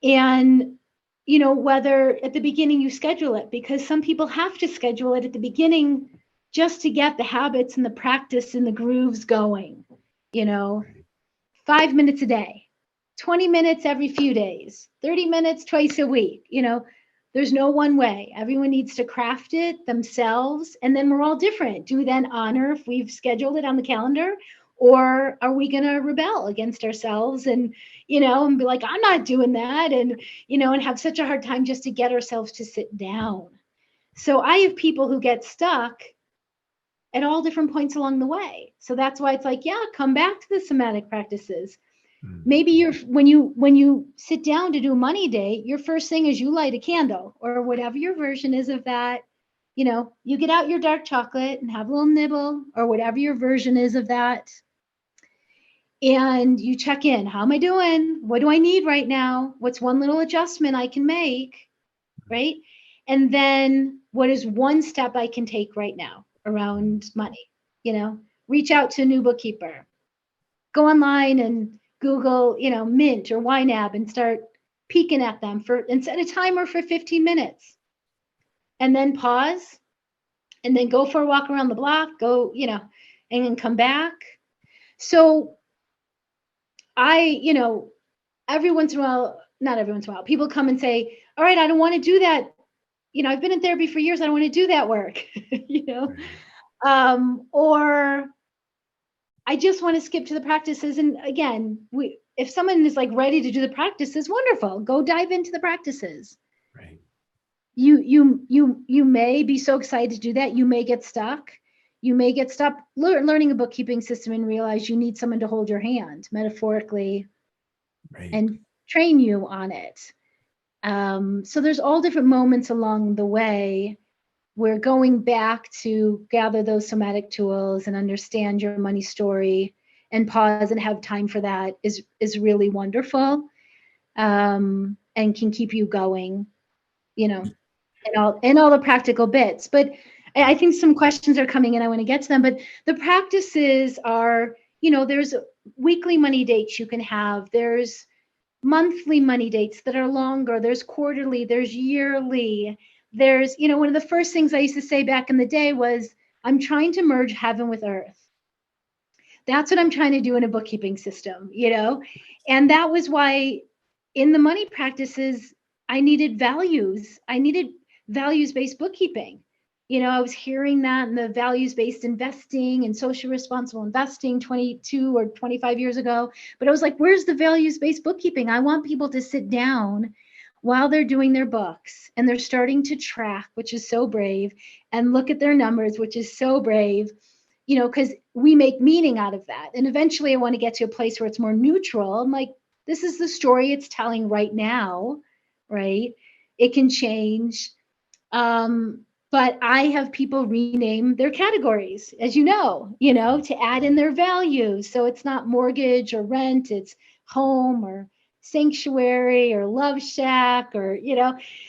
And, whether at the beginning you schedule it, because some people have to schedule it at the beginning just to get the habits and the practice and the grooves going, 5 minutes a day, 20 minutes every few days, 30 minutes twice a week. There's no one way. Everyone needs to craft it themselves. And then we're all different. Do we then honor if we've scheduled it on the calendar? Or are we going to rebel against ourselves and be like, I'm not doing that. And have such a hard time just to get ourselves to sit down. So I have people who get stuck at all different points along the way. So that's why it's like, yeah, come back to the somatic practices. Maybe when you sit down to do a money date, your first thing is you light a candle, or whatever your version is of that. You get out your dark chocolate and have a little nibble, or whatever your version is of that. And you check in. How am I doing? What do I need right now? What's one little adjustment I can make? Right. And then what is one step I can take right now around money? Reach out to a new bookkeeper. Go online and Google, Mint or YNAB and start peeking at them and set a timer for 15 minutes. And then pause and then go for a walk around the block, and then come back. So every once in a while, not every once in a while, people come and say, all right, I don't want to do that. I've been in therapy for years. I don't want to do that work, or I just want to skip to the practices. And again, if someone is like ready to do the practices, wonderful. Go dive into the practices. Right. You may be so excited to do that. You may get stuck. You may get stuck learning a bookkeeping system and realize you need someone to hold your hand metaphorically, right, and train you on it. So there's all different moments along the way. We're going back to gather those somatic tools and understand your money story and pause and have time for that is really wonderful, and can keep you going, and all the practical bits. But I think some questions are coming in. I want to get to them. But the practices are, there's weekly money dates you can have. There's monthly money dates that are longer. There's quarterly. There's yearly. There's, one of the first things I used to say back in the day was, I'm trying to merge heaven with earth. That's what I'm trying to do in a bookkeeping system, and that was why in the money practices, I needed values. I needed values-based bookkeeping. I was hearing that in the values-based investing and social responsible investing 22 or 25 years ago. But I was like, where's the values-based bookkeeping? I want people to sit down while they're doing their books and they're starting to track, which is so brave, and look at their numbers, which is so brave, because we make meaning out of that. And eventually I want to get to a place where it's more neutral. I'm like, this is the story it's telling right now, right? It can change. But I have people rename their categories, as to add in their values. So it's not mortgage or rent, it's home or sanctuary or love shack or,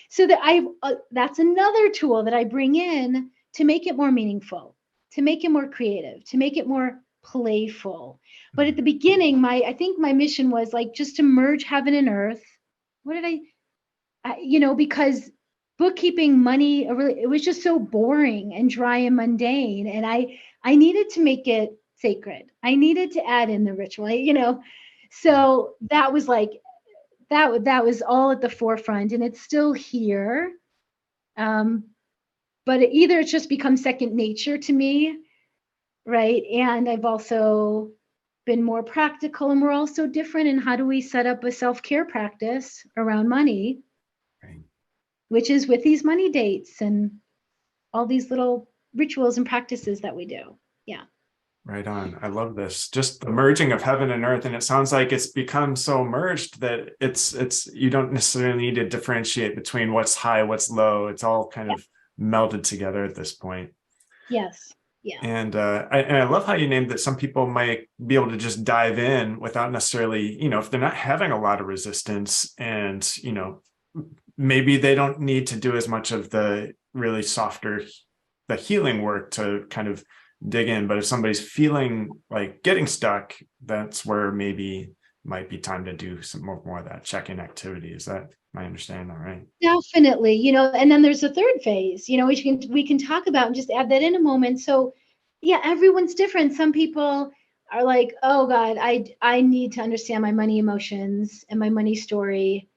so that that's another tool that I bring in to make it more meaningful, to make it more creative, to make it more playful. But at the beginning, I think my mission was like just to merge heaven and earth. What did because bookkeeping, money, it was just so boring and dry and mundane. And I needed to make it sacred. I needed to add in the ritual, So that was like, that was all at the forefront, and it's still here. But either it's just become second nature to me, right? And I've also been more practical, and we're also different in how do we set up a self-care practice around money, Right. which is with these money dates and all these little rituals and practices that we do. Yeah. Right on. I love this. Just the merging of heaven and earth. And it sounds like it's become so merged that it's you don't necessarily need to differentiate between what's high, what's low. It's all kind of melded together at this point. Yes. Yeah. And I love how you named that some people might be able to just dive in without necessarily, if they're not having a lot of resistance, and, maybe they don't need to do as much of the really softer, the healing work to kind of dig in. But if somebody's feeling like getting stuck, that's where maybe might be time to do some more of that check-in activity. Is that my understanding? All right. Definitely, and then there's a third phase, which we can talk about and just add that in a moment. So yeah, everyone's different. Some people are like, oh God, I need to understand my money emotions and my money story.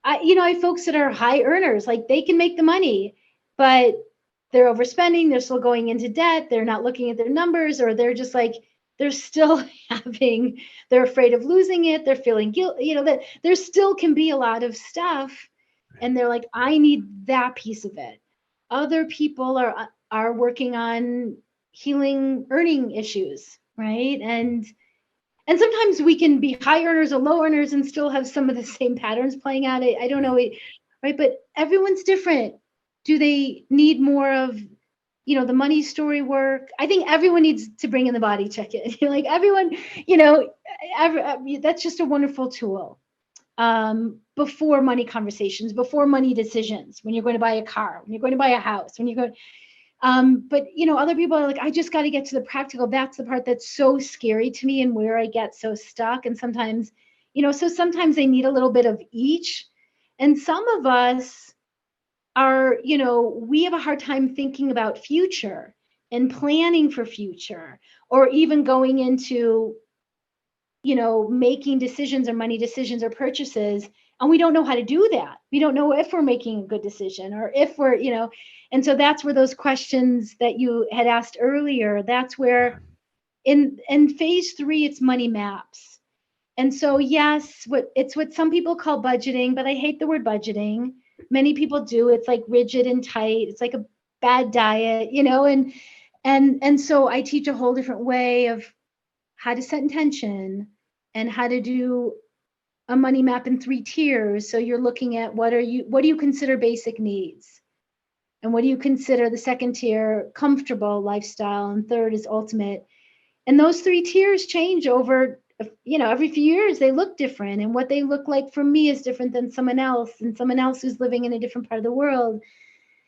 I have folks that are high earners, like they can make the money, but they're overspending, they're still going into debt, they're not looking at their numbers, or they're just like, they're still they're afraid of losing it, they're feeling guilt, that there still can be a lot of stuff. And they're like, I need that piece of it. Other people are working on healing earning issues, right? And sometimes we can be high earners or low earners and still have some of the same patterns playing out. I don't know, right? But everyone's different. Do they need more of, the money story work? I think everyone needs to bring in the body check-in. Like everyone, that's just a wonderful tool. Before money conversations, before money decisions, when you're going to buy a car, when you're going to buy a house, when you're going, but other people are like, I just got to get to the practical. That's the part that's so scary to me and where I get so stuck. And sometimes, so sometimes they need a little bit of each. And some of us are, we have a hard time thinking about future and planning for future, or even going into, making decisions or money decisions or purchases. And we don't know how to do that. We don't know if we're making a good decision or if we're, and so that's where those questions that you had asked earlier, that's where in phase 3, it's money maps. And so, yes, it's what some people call budgeting, but I hate the word budgeting. Many people do. It's like rigid and tight. It's like a bad diet, and so I teach a whole different way of how to set intention and how to do a money map in 3 tiers. So you're looking at what do you consider basic needs? And what do you consider the second tier, comfortable lifestyle? And third is ultimate. And those 3 tiers change over, every few years. They look different. And what they look like for me is different than someone else, and someone else who's living in a different part of the world.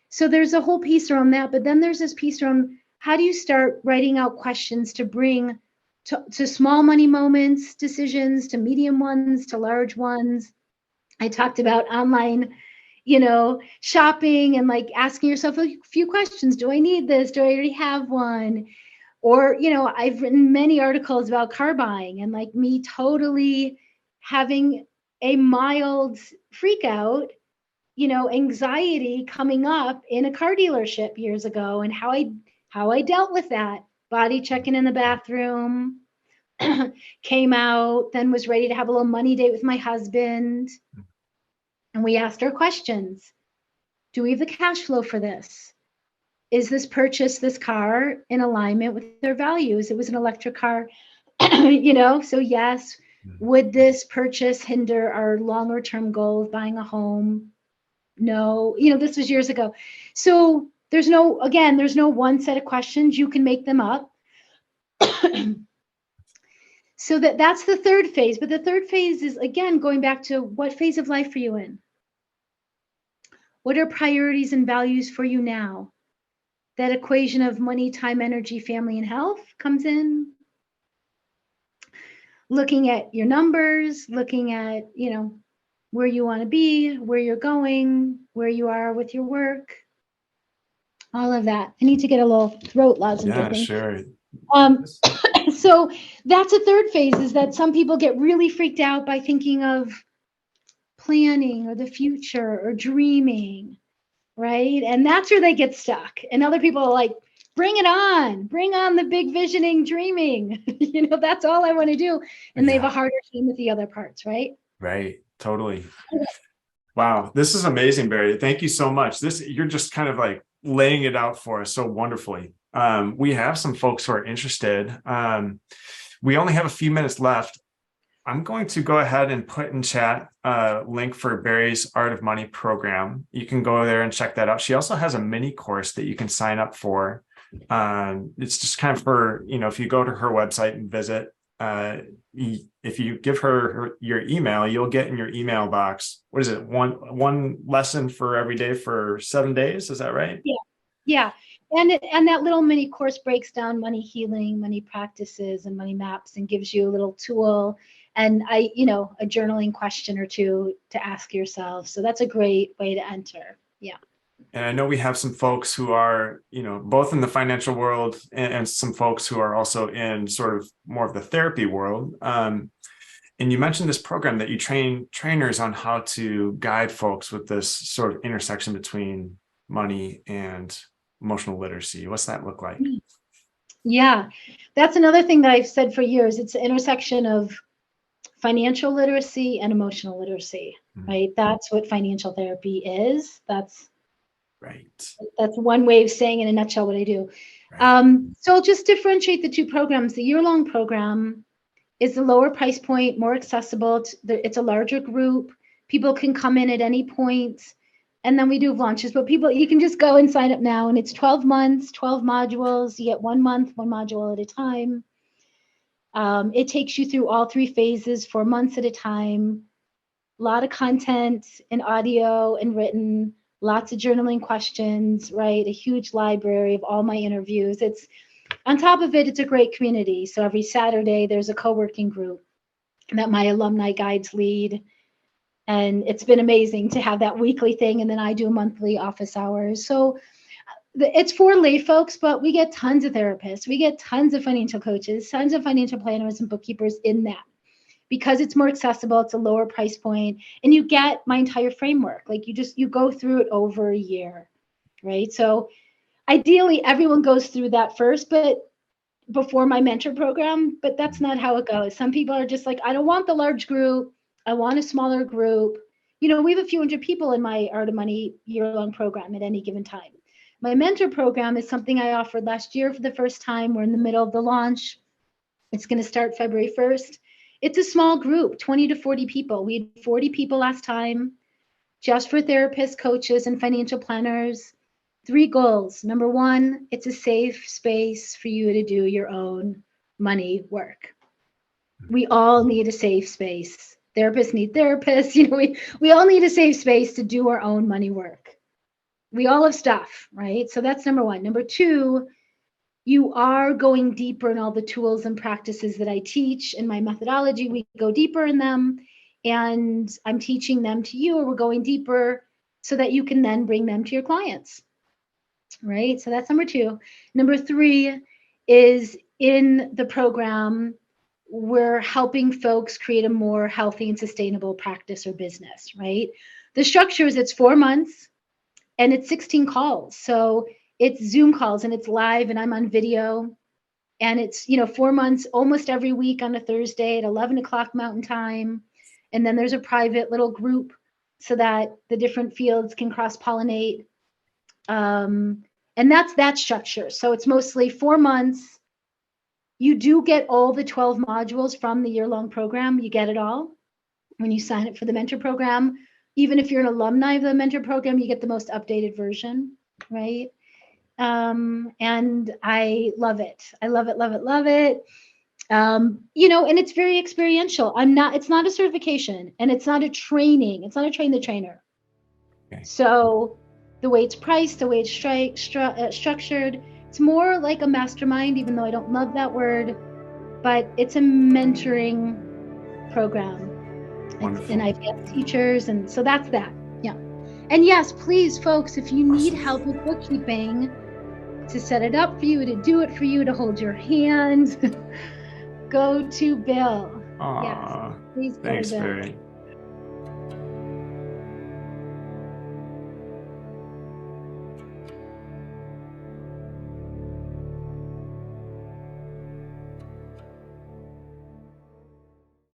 So there's a whole piece around that. But then there's this piece around how do you start writing out questions to bring to small money moments, decisions, to medium ones, to large ones. I talked about online, shopping and like asking yourself a few questions. Do I need this? Do I already have one? Or, I've written many articles about car buying and like me totally having a mild freak out, anxiety coming up in a car dealership years ago, and how I dealt with that. Body checking in the bathroom, came out, then was ready to have a little money date with my husband. And we asked our questions. Do we have the cash flow for this? Is this purchase, this car, in alignment with their values? It was an electric car, so yes. Would this purchase hinder our longer term goal of buying a home? No, this was years ago. So there's no one set of questions. You can make them up. So that's the third phase. But the third phase is, again, going back to what phase of life are you in? What are priorities and values for you now? That equation of money, time, energy, family, and health comes in. Looking at your numbers, looking at, where you want to be, where you're going, where you are with your work, all of that. I need to get a little throat lozenge, I Yeah, think. sure. So that's a third phase, is that some people get really freaked out by thinking of planning or the future or dreaming, right? And that's where they get stuck. And other people are like, bring on the big visioning, dreaming. That's all I want to do. And they have a harder time with the other parts, right? Right. Totally. Wow. This is amazing, Bari. Thank you so much. You're just kind of like laying it out for us so wonderfully. We have some folks who are interested. We only have a few minutes left. I'm going to go ahead and put in chat a link for Bari's Art of Money program. You can go there and check that out. She also has a mini course that you can sign up for. It's just kind of for, if you go to her website and visit, if you give her your email, you'll get in your email box, what is it? One lesson for every day for 7 days. Is that right? Yeah. And that little mini course breaks down money healing, money practices, and money maps, and gives you a little tool and a journaling question or two to ask yourself. So that's a great way to enter. Yeah. And I know we have some folks who are, both in the financial world and some folks who are also in sort of more of the therapy world. And you mentioned this program that you train trainers on how to guide folks with this sort of intersection between money and emotional literacy. What's that look like? Yeah, that's another thing that I've said for years. It's the intersection of financial literacy and emotional literacy, right? That's what financial therapy is. That's one way of saying in a nutshell what I do. Right. So I'll just differentiate the two programs. The year-long program is the lower price point, more accessible. It's a larger group. People can come in at any point. And then we do launches, but you can just go and sign up now. And it's 12 months, 12 modules. You get 1 month, one module at a time. It takes you through all 3 phases, 4 months at a time. A lot of content in audio and written, lots of journaling questions, right? A huge library of all my interviews. On top of it, it's a great community. So every Saturday, there's a co-working group that my alumni guides lead. And it's been amazing to have that weekly thing. And then I do monthly office hours. So it's for lay folks, but we get tons of therapists. We get tons of financial coaches, tons of financial planners and bookkeepers in that, because it's more accessible. It's a lower price point, and you get my entire framework. Like you go through it over a year, right? So ideally everyone goes through that first, but before my mentor program, but that's not how it goes. Some people are just like, I don't want the large group. I want a smaller group. We have a few hundred people in my Art of Money year-long program at any given time. My mentor program is something I offered last year for the first time. We're in the middle of the launch. It's going to start February 1st. It's a small group, 20 to 40 people. We had 40 people last time, just for therapists, coaches, and financial planners. 3 goals. Number 1, it's a safe space for you to do your own money work. We all need a safe space. Therapists need therapists. We all need a safe space to do our own money work. We all have stuff, right? So that's number 1. Number 2, you are going deeper in all the tools and practices that I teach in my methodology. We go deeper in them, and I'm teaching them to you, or we're going deeper so that you can then bring them to your clients, right? So that's number 2. Number 3 is, in the program, we're helping folks create a more healthy and sustainable practice or business, right? The structure is, it's 4 months and it's 16 calls. So it's Zoom calls and it's live and I'm on video, and it's, 4 months, almost every week on a Thursday at 11 o'clock Mountain Time. And then there's a private little group so that the different fields can cross-pollinate. And that's that structure. So it's mostly 4 months. You do get all the 12 modules from the year-long program. You get it all when you sign up for the mentor program. Even if you're an alumni of the mentor program, you get the most updated version, right? And I love it. I love it, love it, love it. And it's very experiential. It's not a certification, and it's not a training. It's not a train the trainer. Okay. So the way it's priced, the way it's structured, it's more like a mastermind, even though I don't love that word, but it's a mentoring program. Wonderful. And I've had teachers, and so that's that. Yeah. And yes, please, folks, if you need help with bookkeeping, to set it up for you, to do it for you, to hold your hand, go to Bill. Aww, yes, please go thanks, to Bill. Bari.